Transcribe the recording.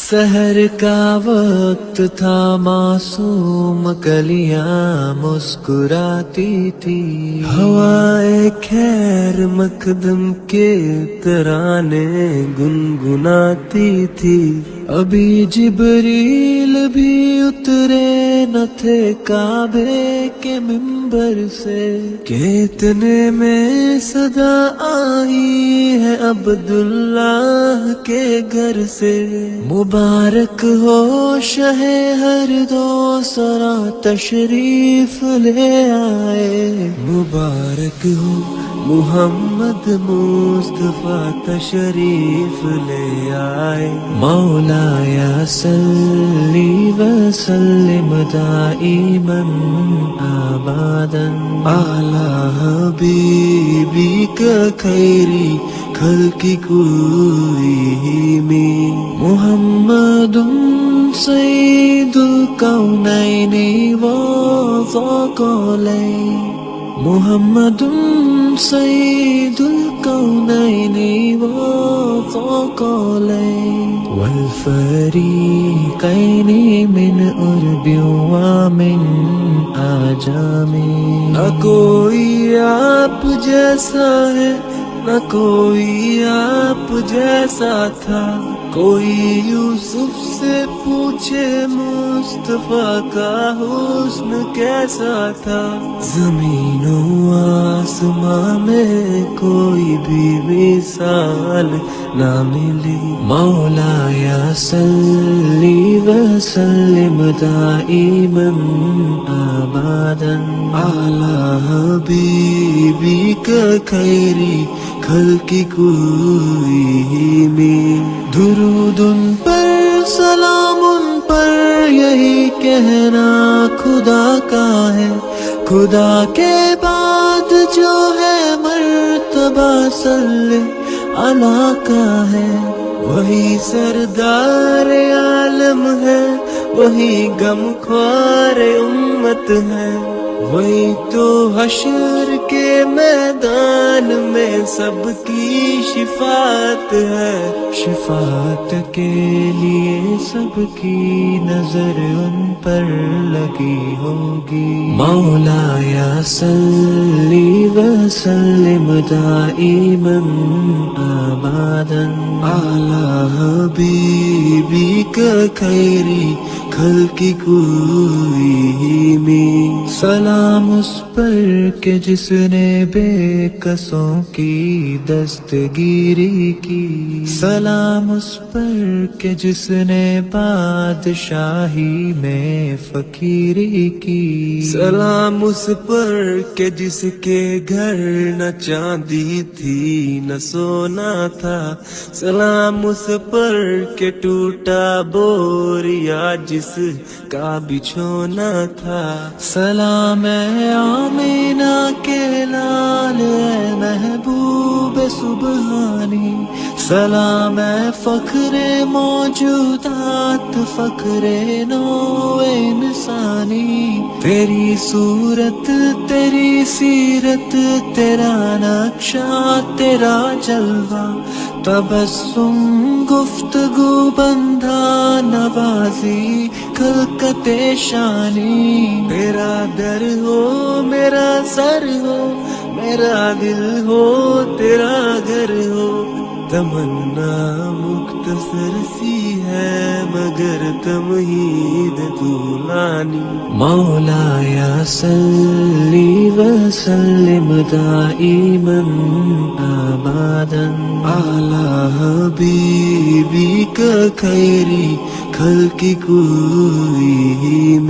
سحر کا وقت تھا، معصوم کلیاں مسکراتی تھی، ہوائے خیر مقدم کے ترانے گنگناتی تھی۔ ابھی جبریل بھی اترے نہ تھے کعبے کے منبر سے کہ اتنے میں صدا آئی ہے عبداللہ کے گھر سے۔ مبارک ہو شہ ہر دو سرا تشریف لے آئے، مبارک ہو محمد مصطفیٰ تشریف لے آئے۔ مولایا صلی وسلم دائما ابدا علی حبیبک خیری خلق کلہم، محمد سید الکونین والثقلین، محمد سید الکونین والثقلین والفریقین من عرب ومن اعجم۔ نہ کوئی آپ جیسا ہے، نہ کوئی آپ جیسا تھا، کوئی یوسف سے پوچھے مصطفیٰ کا حسن کیسا تھا۔ زمین و آسماں میں کوئی بھی مثال نہ ملی۔ مولایا صلی وسلم دائما ابدا علی حبیبک خیری خلق کلہم۔ درود ان پر سلام ان پر یہی کہنا خدا کا ہے، خدا کے بعد جو ہے مرتبہ صلی اللہ کا ہے۔ وہی سردار عالم ہے، وہی غم خوار امت ہے، وہی تو حشر کے میدان میں سب کی شفاعت ہے۔ شفاعت کے لیے سب کی نظر ان پر لگی ہوگی۔ مولایا صلی وسلم دائما ابدا علی حبیبک خیری خلق کلہم۔ سلام اس پر کہ جس نے بے کسوں کی دستگیری کی، سلام اس پر کہ جس نے بادشاہی میں فقیری کی، سلام اس پر کہ جس کے گھر نہ چاندی تھی نہ سونا تھا، سلام اس پر کہ ٹوٹا بوریا جس کا بچھونا تھا۔ سلام اے آمینہ کے لال اے محبوب سبحانی، سلام اے فخر موجودات فخر نو انسانی۔ تیری صورت تیری سیرت تیرا نقشہ تیرا جلوہ، تبسم گفتگو بندھا نوازی خلقت شانی۔ تیرا در ہو میرا سر ہو، میرا دل ہو تیرا گھر ہو، تمنا مختصر سی ہے مگر تمہید طولانی۔ مولایا صلی وسلم دائما ابدا علی حبیبک خیری خلق کلہم۔